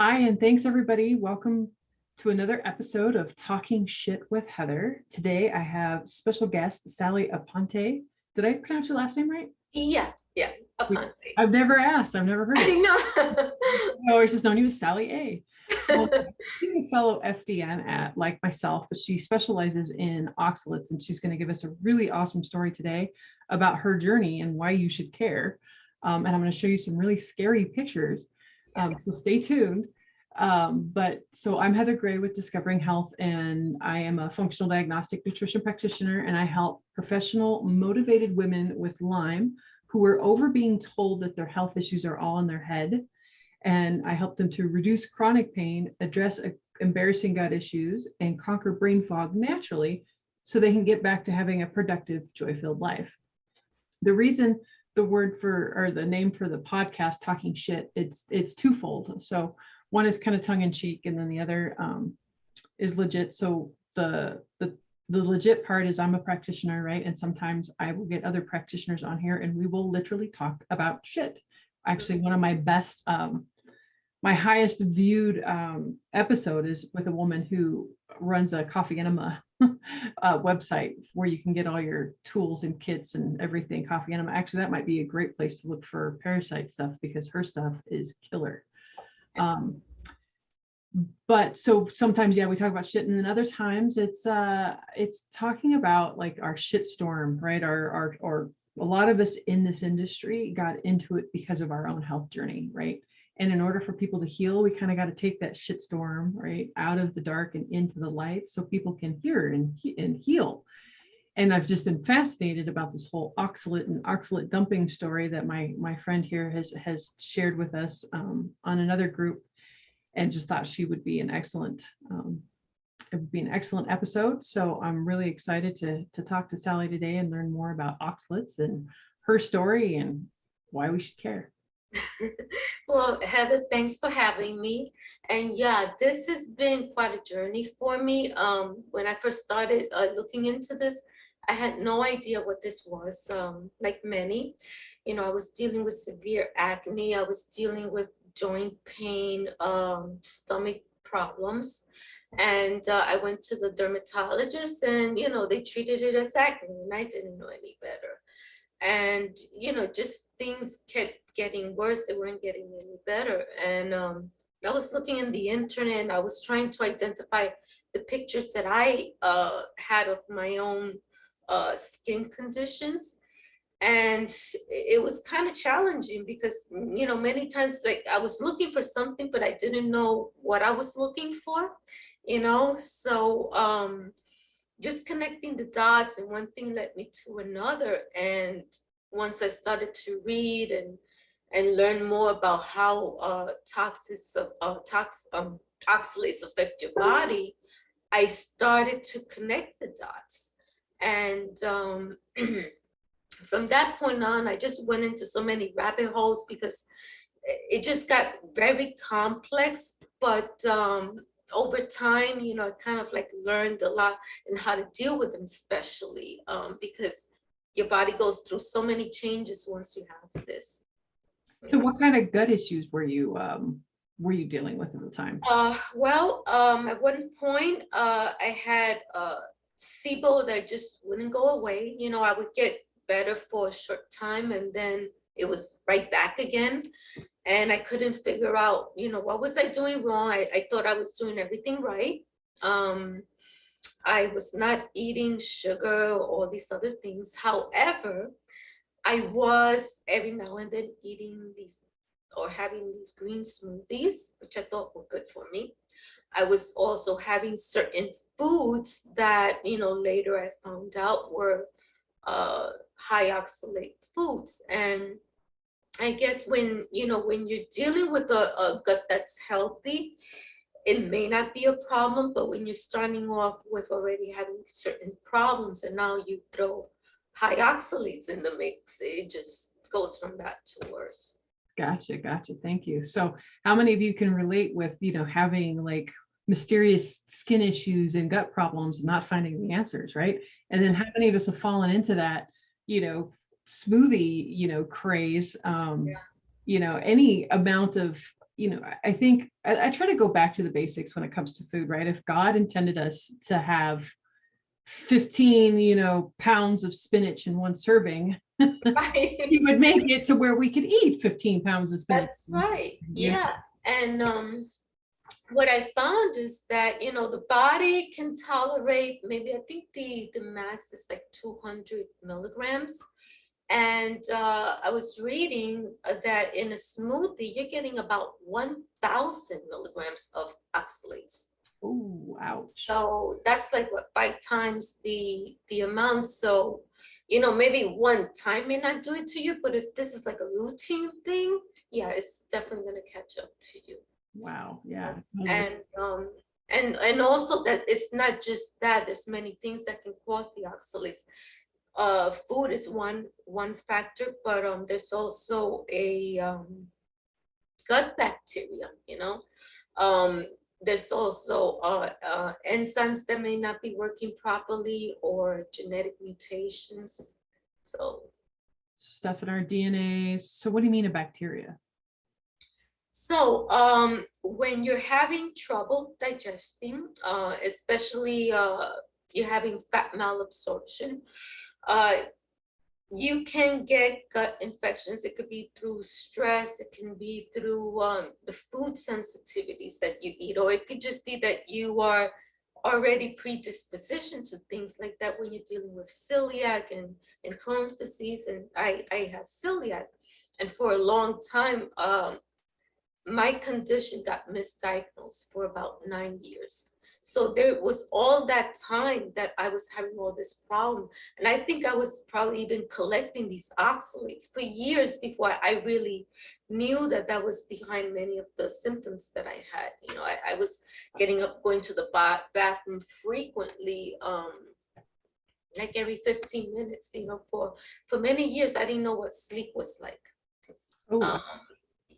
Hi, and thanks everybody. Welcome to another episode of Talking Shit with Heather. Today I have special guest, Sally Aponte. Did I pronounce your last name right? Yeah, Aponte. I've never asked. I've never heard it. I know. I always just known you as Sally A. Well, she's a fellow FDN at like myself, but she specializes in oxalates, and she's going to give us a really awesome story today about her journey and why you should care. And I'm going to show you some really scary pictures. So stay tuned. So I'm Heather Gray with Discovering Health, and I am a functional diagnostic nutrition practitioner, and I help professional, motivated women with Lyme who are over being told that their health issues are all in their head. And I help them to reduce chronic pain, address embarrassing gut issues, and conquer brain fog naturally so they can get back to having a productive, joy-filled life. The reason the name for the podcast, Talking Shit, it's twofold. So one is kind of tongue in cheek, and then the other is legit. So the legit part is I'm a practitioner, right? And sometimes I will get other practitioners on here and we will literally talk about shit. Actually, one of my best, my highest viewed episode is with a woman who runs a coffee enema website where you can get all your tools and kits and everything. Coffee enema. Actually, that might be a great place to look for parasite stuff because her stuff is killer. But so sometimes, yeah, we talk about shit, and then other times it's talking about like our shit storm, right? Or a lot of us in this industry got into it because of our own health journey, right? And in order for people to heal, we kind of got to take that shit storm, right, out of the dark and into the light so people can hear and heal. And I've just been fascinated about this whole oxalate and oxalate dumping story that my friend here has shared with us on another group, and just thought she would be an excellent it would be an excellent episode. So I'm really excited to talk to Sally today and learn more about oxalates and her story and why we should care. Well, Heather, thanks for having me. And yeah, this has been quite a journey for me. When I first started looking into this, I had no idea what this was. Like many, I was dealing with severe acne. I was dealing with joint pain, stomach problems. And I went to the dermatologist and, they treated it as acne and I didn't know any better. And, just things kept getting worse. They weren't getting any better. And I was looking in the internet and I was trying to identify the pictures that I had of my own skin conditions. And it was kind of challenging because, many times like I was looking for something, but I didn't know what I was looking for, so just connecting the dots, and one thing led me to another. And once I started to read and learn more about how oxalates affect your body, I started to connect the dots. And from that point on, I just went into so many rabbit holes because it just got very complex. But over time, I kind of like learned a lot in how to deal with them, especially because your body goes through so many changes once you have this. So what kind of gut issues were you dealing with at the time? At one point, I had SIBO that just wouldn't go away. I would get better for a short time and then it was right back again. And I couldn't figure out, what was I doing wrong? I thought I was doing everything right. I was not eating sugar or all these other things. However, I was every now and then eating these or having these green smoothies, which I thought were good for me. I was also having certain foods that, later I found out were high oxalate foods. And I guess when you're dealing with a gut that's healthy, it may not be a problem, but when you're starting off with already having certain problems and now you throw high oxalates in the mix, it just goes from bad to worse. Gotcha. Thank you. So how many of you can relate with, having like mysterious skin issues and gut problems and not finding the answers, right? And then how many of us have fallen into that, smoothie, craze, any amount of, I think I try to go back to the basics when it comes to food, right? If God intended us to have 15, pounds of spinach in one serving, he would make it to where we could eat 15 pounds of spinach. That's right. Yeah. And what I found is that, the body can tolerate maybe, I think the max is like 200 milligrams. And I was reading that in a smoothie, you're getting about 1,000 milligrams of oxalates. Oh, ouch. So that's like what, 5 times the amount. So, maybe one time may not do it to you, but if this is like a routine thing, yeah, it's definitely going to catch up to you. Wow. Yeah. And also that it's not just that, there's many things that can cause the oxalates. Food is one factor, but there's also a gut bacteria, there's also enzymes that may not be working properly, or genetic mutations. So stuff in our DNA. So what do you mean a bacteria? So when you're having trouble digesting, especially you're having fat malabsorption, you can get gut infections. It could be through stress. It can be through the food sensitivities that you eat, or it could just be that you are already predispositioned to things like that when you're dealing with celiac and Crohn's disease. And I have celiac, and for a long time, my condition got misdiagnosed for about 9 years. So there was all that time that I was having all this problem. And I think I was probably even collecting these oxalates for years before I really knew that that was behind many of the symptoms that I had. I was getting up, going to the bathroom frequently, like every 15 minutes, for many years. I didn't know what sleep was like. Oh.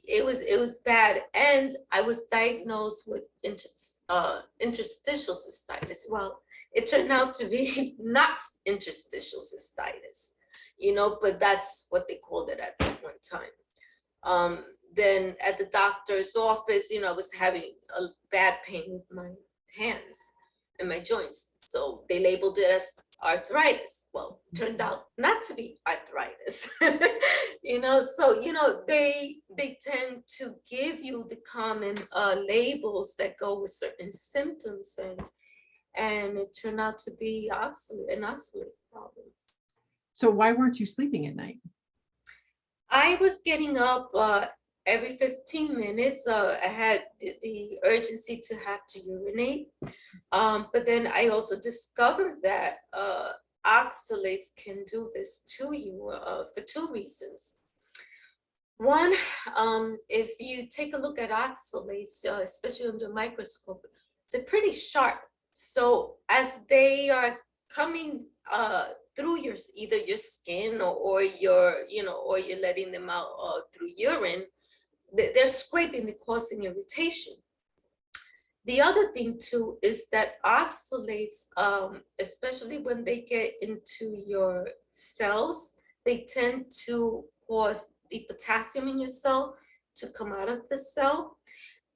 It was bad, and I was diagnosed with interstitial cystitis. Well, it turned out to be not interstitial cystitis, but that's what they called it at that one time. Then at the doctor's office, I was having a bad pain with my hands and my joints, so they labeled it as arthritis. Well, turned out not to be arthritis. So they tend to give you the common labels that go with certain symptoms, and it turned out to be an oxalate problem. So why weren't you sleeping at night? I was getting up every 15 minutes. I had the urgency to have to urinate. But then I also discovered that oxalates can do this to you for 2 reasons. One, if you take a look at oxalates, especially under a microscope, they're pretty sharp. So as they are coming through either your skin or your, or you're letting them out through urine, they're scraping, they're causing irritation. The other thing too is that oxalates, especially when they get into your cells, they tend to cause the potassium in your cell to come out of the cell,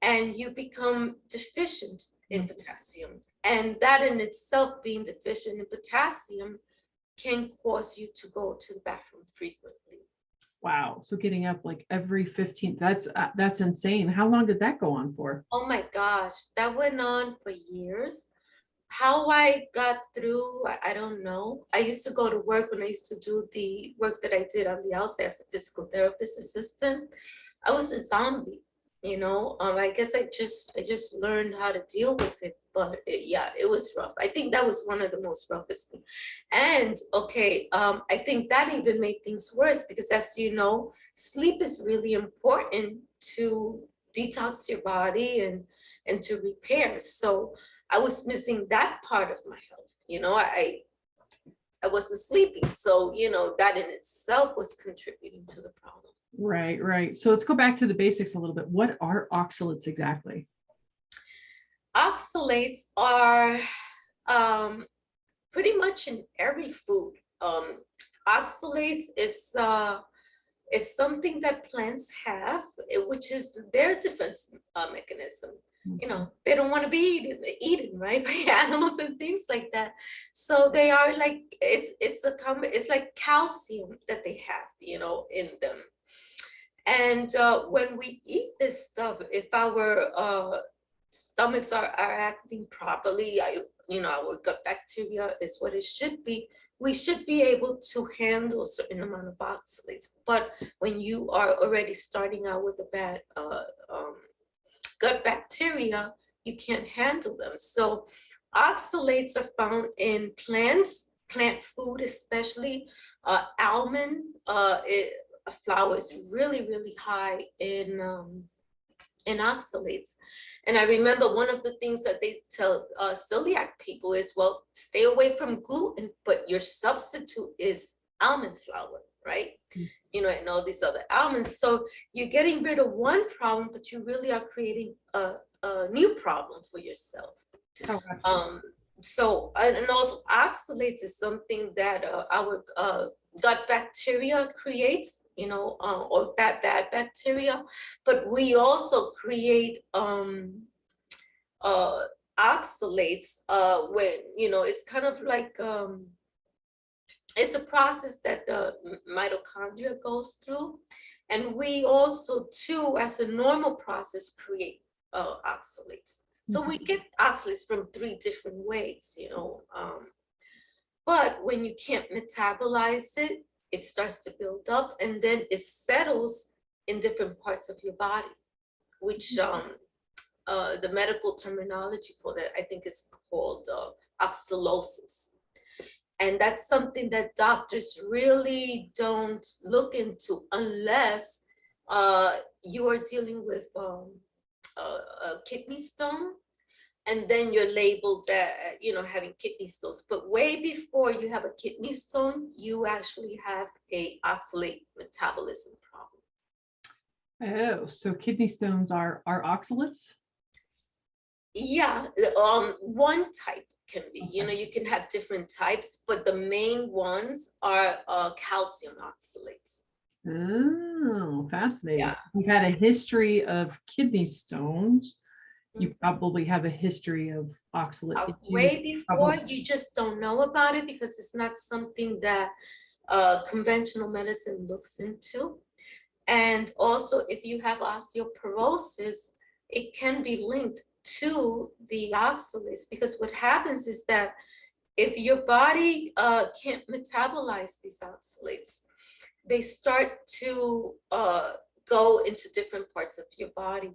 and you become deficient in potassium. And that in itself, being deficient in potassium, can cause you to go to the bathroom frequently. Wow. So getting up like every 15, that's insane. How long did that go on for? Oh my gosh, that went on for years. How I got through, I don't know. I used to go to work when I used to do the work that I did on the outside as a physical therapist assistant. I was a zombie, I guess I just learned how to deal with it. But it was rough. I think that was one of the most roughest things. And I think that even made things worse, because as you know, sleep is really important to detox your body and to repair. So I was missing that part of my health. I wasn't sleeping. So, that in itself was contributing to the problem. Right. So let's go back to the basics a little bit. What are oxalates exactly? Oxalates are pretty much in every food. Oxalates, it's It's something that plants have, which is their defense mechanism. You know, they don't want to be eaten, right, by animals and things like that. So they are like, it's like calcium that they have, you know, in them. And when we eat this stuff, if our stomachs are acting properly, our gut bacteria is what it should be, we should be able to handle a certain amount of oxalates. But when you are already starting out with a bad gut bacteria, you can't handle them. So oxalates are found in plants, plant food, especially almond. Flour is really, really high in oxalates. And I remember one of the things that they tell celiac people is, well, stay away from gluten, but your substitute is almond flour, right? You know, and all these other almonds. So you're getting rid of one problem, but you really are creating a new problem for yourself. Oh, absolutely. So, and also oxalates is something that our gut bacteria creates, you know, or bad bacteria, but we also create oxalates when, you know, it's kind of like, it's a process that the mitochondria goes through. And we also too, as a normal process, create oxalates. So we get oxalates from 3 different ways, you know. But when you can't metabolize it, it starts to build up, and then it settles in different parts of your body, which the medical terminology for that, I think, is called oxalosis. And that's something that doctors really don't look into unless you are dealing with a kidney stone, and then you're labeled that, you know, having kidney stones. But way before you have a kidney stone, you actually have a oxalate metabolism problem. Oh, so kidney stones are oxalates? Yeah, one type can be. Okay. You know, you can have different types, but the main ones are calcium oxalates. Oh, fascinating. Yeah. We've had a history of kidney stones. You probably have a history of oxalate. Way before, you just don't know about it because it's not something that conventional medicine looks into. And also, if you have osteoporosis, it can be linked to the oxalates, because what happens is that if your body can't metabolize these oxalates, they start to go into different parts of your body.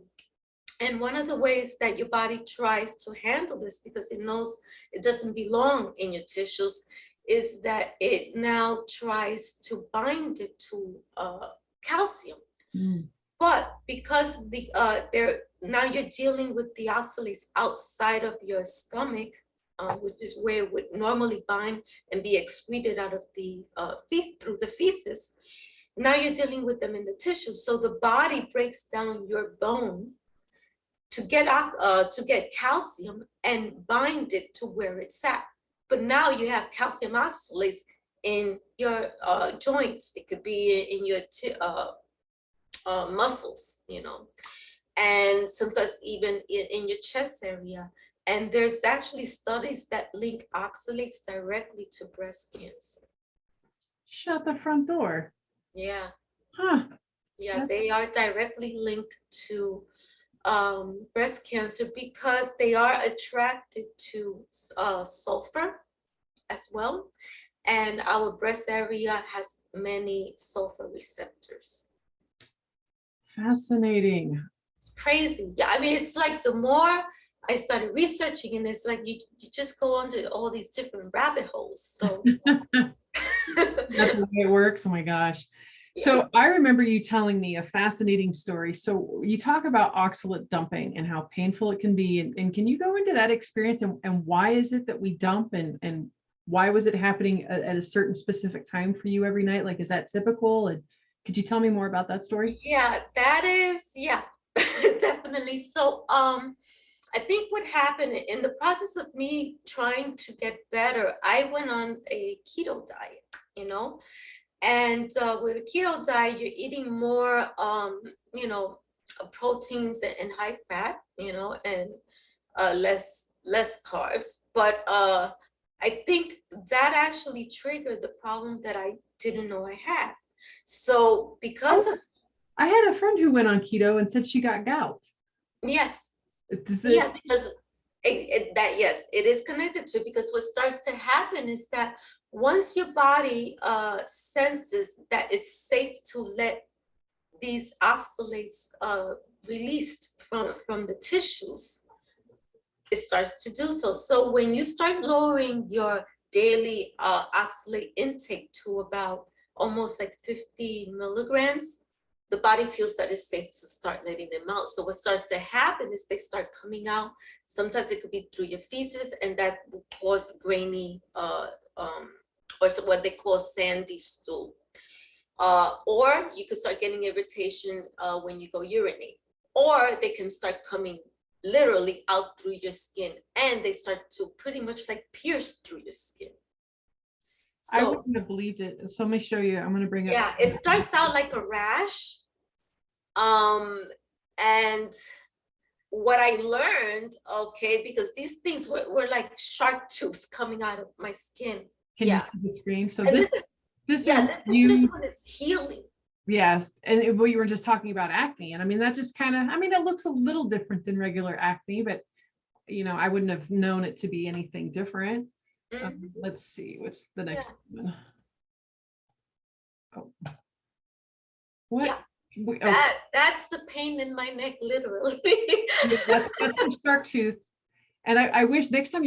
And one of the ways that your body tries to handle this, because it knows it doesn't belong in your tissues, is that it now tries to bind it to calcium. But because now you're dealing with the oxalates outside of your stomach, which is where it would normally bind and be excreted out of the through the feces. Now you're dealing with them in the tissue. So the body breaks down your bone to get calcium and bind it to where it's at. But now you have calcium oxalates in your joints. It could be in your muscles, you know, and sometimes even in your chest area. And there's actually studies that link oxalates directly to breast cancer. Shut the front door. Yeah. Huh. Yeah, they are directly linked to breast cancer because they are attracted to sulfur as well. And our breast area has many sulfur receptors. Fascinating. It's crazy. Yeah, I mean, it's like the more I started researching, and it's like you just go onto all these different rabbit holes. So that's the way it works. Oh my gosh. Yeah. So I remember you telling me a fascinating story. So you talk about oxalate dumping and how painful it can be. And can you go into that experience and why is it that we dump and why was it happening at a certain specific time for you every night? Like, is that typical? And could you tell me more about that story? Yeah, that is, yeah, definitely. So I think what happened in the process of me trying to get better, I went on a keto diet, you know, And with a keto diet, you're eating more, you know, proteins and high fat, you know, and less carbs. But I think that actually triggered the problem that I didn't know I had. So because of, I had a friend who went on keto and said she got gout. yes, Is it? yeah, because that, yes, it is connected to it, because what starts to happen is that once your body senses that it's safe to let these oxalates released from the tissues, it starts to do so. So when you start lowering your daily oxalate intake to about almost like 50 milligrams, the body feels that it's safe to start letting them out. So what starts to happen is they start coming out. Sometimes it could be through your feces, and that will cause grainy or what they call sandy stool. Or you could start getting irritation when you go urinate, or they can start coming literally out through your skin, and they start to pretty much like pierce through your skin. So, I wouldn't have believed it. So let me show you. I'm going to bring up. yeah, it starts out like a rash. And what I learned, okay, because these things were like shark tooths coming out of my skin. Can yeah. you see the screen? So And this this is is just when it's healing. Yes. And we were just talking about acne. And I mean, that just kind of, I mean, it looks a little different than regular acne, but you know, I wouldn't have known it to be anything different. Let's see, what's the next one? Oh. What? Yeah. That's the pain in my neck, literally. that's the shark tooth. And I wish next time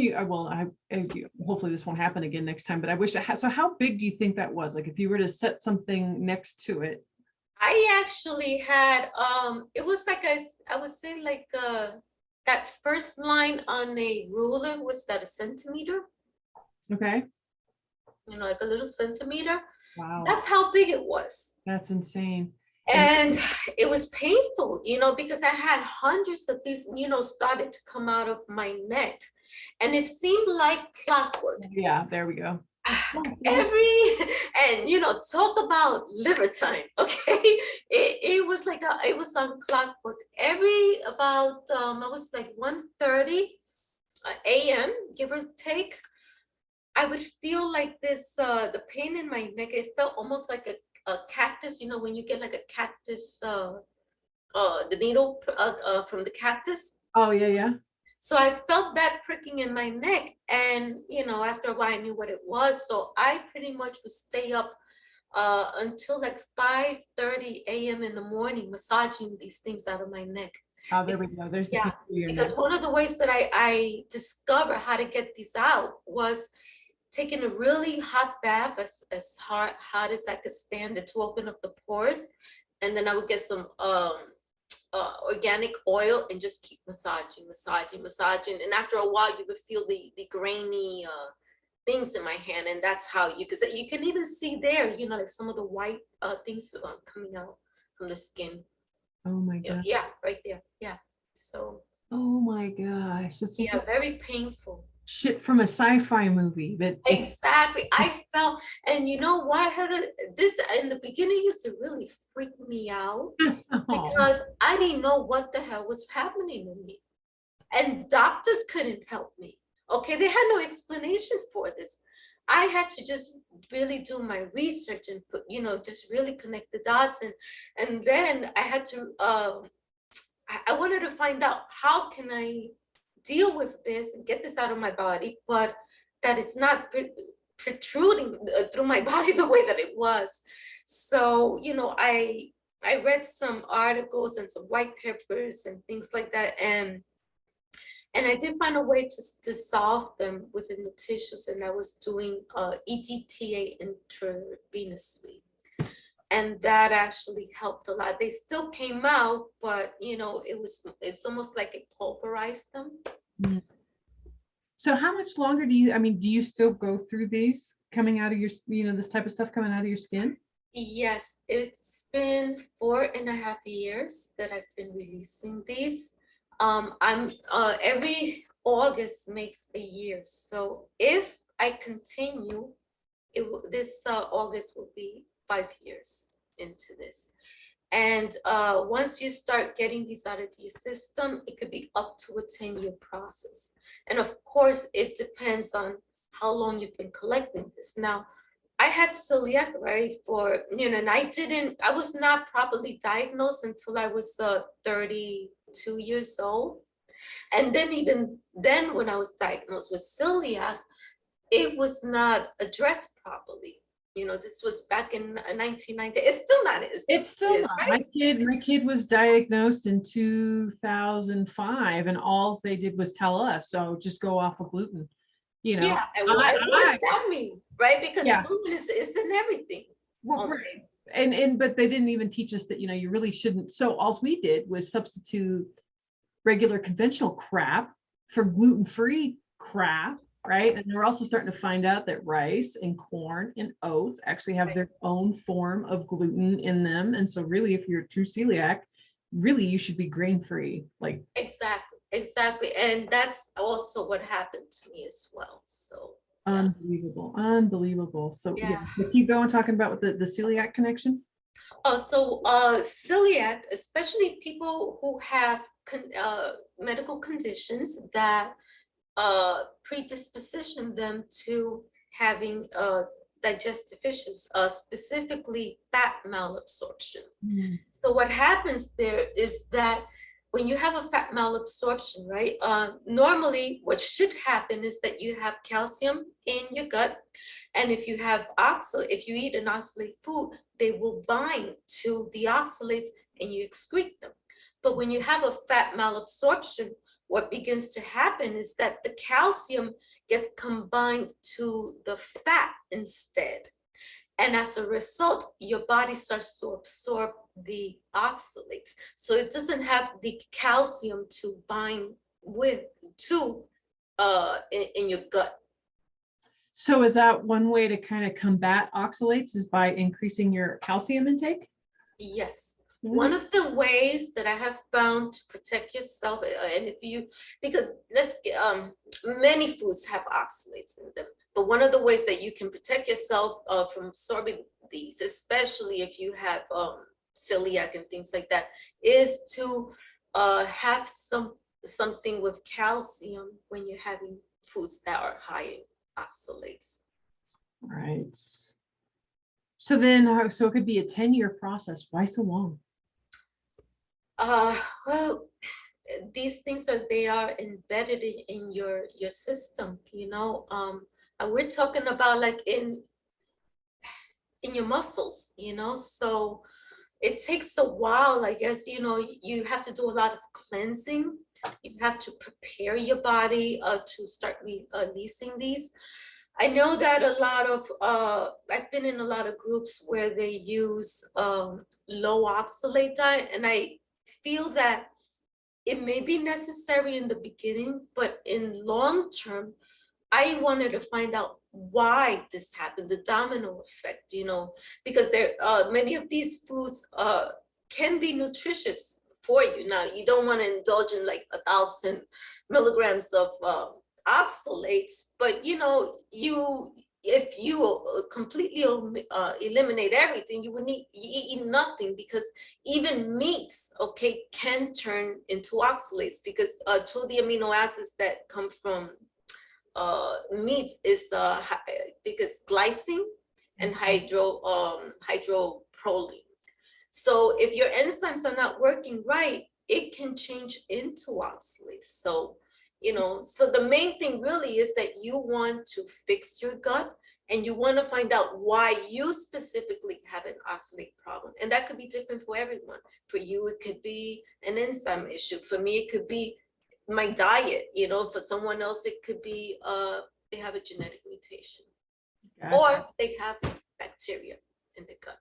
hopefully this won't happen again next time, but I wish I had. So how big do you think that was? Like if you were to set something next to it? I actually had, it was like, I would say like that first line on a ruler, was that a centimeter? Okay. You know, like a little centimeter. Wow. That's how big it was. That's insane. And it was painful, you know, because I had hundreds of these, you know, started to come out of my neck. And it seemed like clockwork. Yeah, there we go. And you know, talk about liver time, okay? It was like it was on clockwork. Every about I was like 1:30 a.m., give or take, I would feel like this the pain in my neck. It felt almost like a cactus, you know, when you get like a cactus the needle from the cactus. Oh yeah. So I felt that pricking in my neck, and you know, after a while I knew what it was. So I pretty much would stay up until like 5:30 a.m. in the morning, massaging these things out of my neck. Oh, there we go. There's the because one of the ways that I discovered how to get these out was taking a really hot bath, as hot as I could stand it, to open up the pores, and then I would get some organic oil and just keep massaging. And after a while, you would feel the grainy things in my hand, and that's how because you can even see there, you know, like some of the white things coming out from the skin. Oh my god. Yeah, right there. Yeah. So. Oh my gosh. This is very painful. Shit from a sci-fi movie. But exactly, I felt, and you know what, Heather, this in the beginning used to really freak me out because I didn't know what the hell was happening to me, and doctors couldn't help me. Okay, they had no explanation for this. I had to just really do my research and put, you know, just really connect the dots, and then I had to I wanted to find out how can I deal with this and get this out of my body, but that it's not protruding through my body the way that it was. So, you know, I read some articles and some white papers and things like that, and I did find a way to dissolve them within the tissues, and I was doing EGTA intravenously. And that actually helped a lot. They still came out, but you know, it's almost like it pulverized them. So how much longer do you still go through these coming out of your, you know, this type of stuff coming out of your skin? Yes, it's been 4.5 years that I've been releasing these. I'm every August makes a year. So if I continue, this August will be 5 years into this. And once you start getting these out of your system, it could be up to a 10-year process. And of course, it depends on how long you've been collecting this. Now, I had celiac, right, and I was not properly diagnosed until I was 32 years old. And then even then, when I was diagnosed with celiac, it was not addressed properly. This was back in 1990. It's still not. It's still not. Right? My kid was diagnosed in 2005, and all they did was tell us, so just go off of gluten. Yeah, and what does that mean, right? Because gluten is in everything. Well, right. But they didn't even teach us that, you really shouldn't. So all we did was substitute regular conventional crap for gluten-free crap. Right. And we're also starting to find out that rice and corn and oats actually have their own form of gluten in them. And so really, if you're a true celiac, really you should be grain-free. Like Exactly. And that's also what happened to me as well. So unbelievable. So yeah, keep going talking about the celiac connection. Oh, so celiac, especially people who have medical conditions that predisposition them to having digestive issues, specifically fat malabsorption. So what happens there is that when you have a fat malabsorption, right, normally what should happen is that you have calcium in your gut, and if you have if you eat an oxalate food, they will bind to the oxalates and you excrete them. But when you have a fat malabsorption, what begins to happen is that the calcium gets combined to the fat instead. And as a result, your body starts to absorb the oxalates. So it doesn't have the calcium to bind in your gut. So is that one way to kind of combat oxalates is by increasing your calcium intake? Yes. One of the ways that I have found to protect yourself, and because many foods have oxalates in them, but one of the ways that you can protect yourself from absorbing these, especially if you have celiac and things like that, is to have something with calcium when you're having foods that are high in oxalates. Right. So then, so it could be a 10-year process. Why so long? Well, these things they are embedded in your system, and we're talking about like in your muscles, so it takes a while, I guess. You have to do a lot of cleansing. You have to prepare your body to start releasing these. I know that a lot of I've been in a lot of groups where they use low oxalate diet, and I feel that it may be necessary in the beginning, but in long term, I wanted to find out why this happened, the domino effect, because many of these foods can be nutritious for you. Now, you don't want to indulge in like 1,000 milligrams of oxalates, but if you completely eliminate everything, you eat nothing, because even meats, can turn into oxalates, because two of the amino acids that come from meats is because glycine and hydroproline. So if your enzymes are not working right, it can change into oxalates. So so the main thing really is that you want to fix your gut, and you want to find out why you specifically have an oxalate problem. And that could be different for everyone. For you, it could be an enzyme issue. For me, it could be my diet. For someone else, it could be they have a genetic mutation. Gotcha. Or they have bacteria in the gut.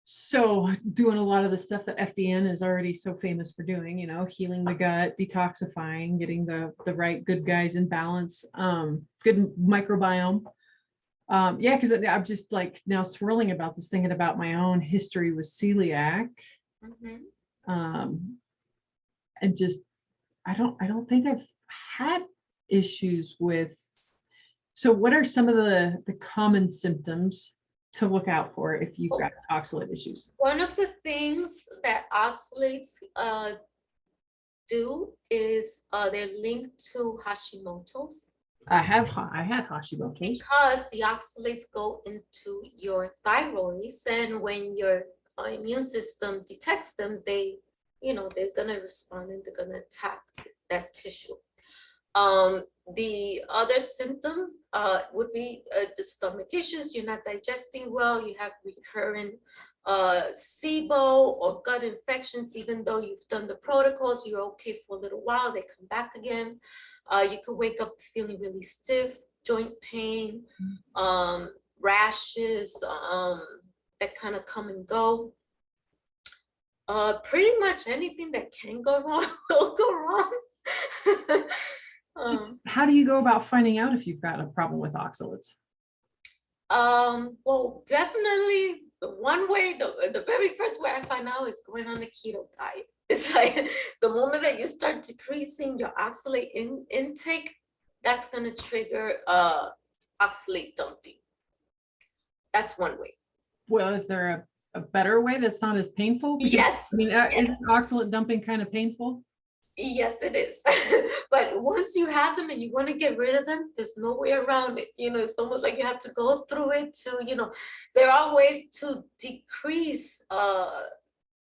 So doing a lot of the stuff that FDN is already so famous for doing, healing the gut, detoxifying, getting the right good guys in balance, good microbiome. Yeah, because I'm just like now swirling about this, thinking about my own history with celiac. And just, I don't think I've had issues with. So what are some of the common symptoms to look out for if you've got oxalate issues? One of the things that oxalates do is they're linked to Hashimoto's. I had Hashimoto's. Because the oxalates go into your thyroids, and when your immune system detects them, they're gonna respond and they're gonna attack that tissue. The other symptom would be the stomach issues. You're not digesting well. You have recurrent SIBO or gut infections. Even though you've done the protocols, you're okay for a little while, they come back again. You could wake up feeling really stiff, joint pain, rashes that kind of come and go. Pretty much anything that can go wrong will go wrong. So how do you go about finding out if you've got a problem with oxalates? Well, definitely the one way, the very first way I find out is going on a keto diet. It's like the moment that you start decreasing your oxalate intake, that's going to trigger oxalate dumping. That's one way. Well, is there a better way that's not as painful? Because, yes. I mean, is oxalate dumping kind of painful? Yes, it is. But once you have them and you want to get rid of them, there's no way around it. It's almost like you have to go through it to, there are ways to decrease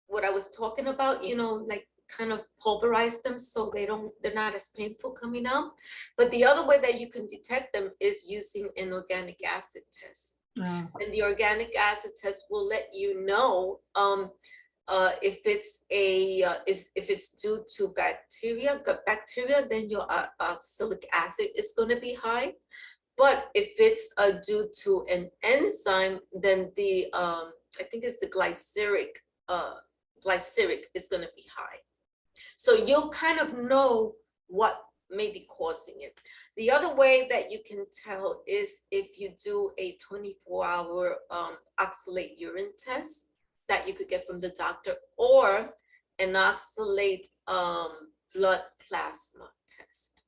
what I was talking about, like kind of pulverize them so they're not as painful coming out. But the other way that you can detect them is using an organic acid test. And the organic acid test will let you know if it's due to gut bacteria, then your oxalic acid is going to be high. But if it's due to an enzyme, then the I think it's the glyceric is going to be high. So you'll kind of know what may be causing it. The other way that you can tell is if you do a 24-hour oxalate urine test that you could get from the doctor, or an oxalate blood plasma test.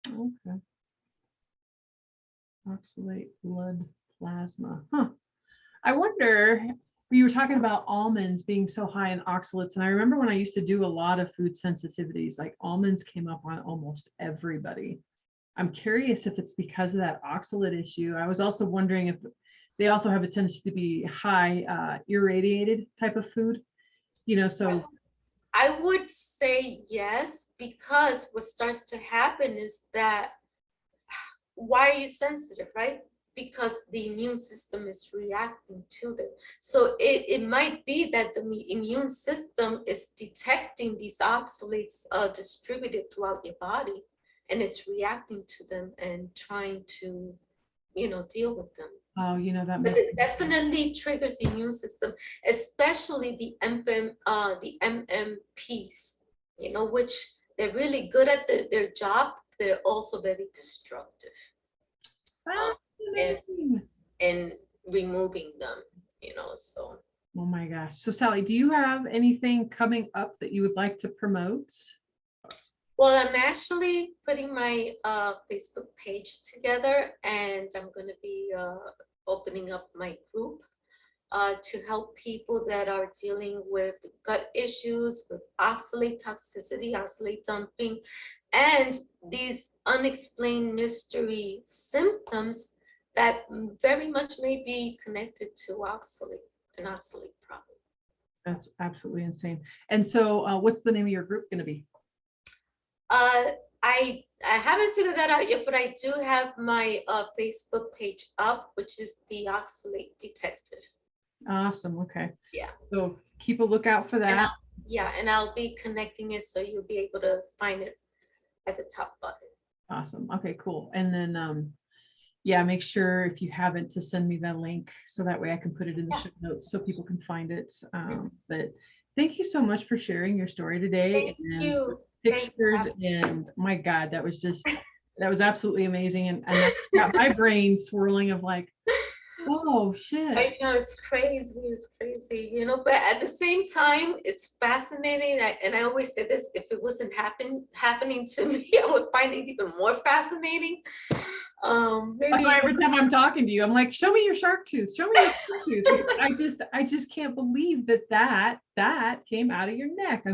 Okay. Oxalate blood plasma. Huh. I wonder, you were talking about almonds being so high in oxalates, and I remember when I used to do a lot of food sensitivities, like almonds came up on almost everybody. I'm curious if it's because of that oxalate issue. I was also wondering if they also have a tendency to be high irradiated type of food, so. I would say yes, because what starts to happen is that, why are you sensitive, right? Because the immune system is reacting to them. So it might be that the immune system is detecting these oxalates distributed throughout your body, and it's reacting to them and trying to, deal with them. Oh, that makes because it definitely triggers the immune system, especially the MMPs, which they're really good at their job. They're also very destructive in removing them, so. Oh my gosh. So Sally, do you have anything coming up that you would like to promote? Well, I'm actually putting my Facebook page together, and I'm going to be opening up my group to help people that are dealing with gut issues, with oxalate toxicity, oxalate dumping, and these unexplained mystery symptoms that very much may be connected to an oxalate problem. That's absolutely insane. And so what's the name of your group going to be? I haven't figured that out yet, but I do have my Facebook page up, which is the Oxalate Detective. Awesome. Okay. Yeah. So keep a lookout for that. And I'll be connecting it so you'll be able to find it at the top button. Awesome. Okay, cool. And then make sure if you haven't to send me that link so that way I can put it in the show notes so people can find it. But thank you so much for sharing your story today. Thank you. Pictures, and my God, that was absolutely amazing. And that got my brain swirling of like, Oh shit. I know it's crazy, you know, but at the same time, it's fascinating. And I always say this, if it wasn't happening to me, I would find it even more fascinating. That's Maybe why every time I'm talking to you, I'm like, show me your shark tooth. Show me your shark tooth. I just can't believe that came out of your neck.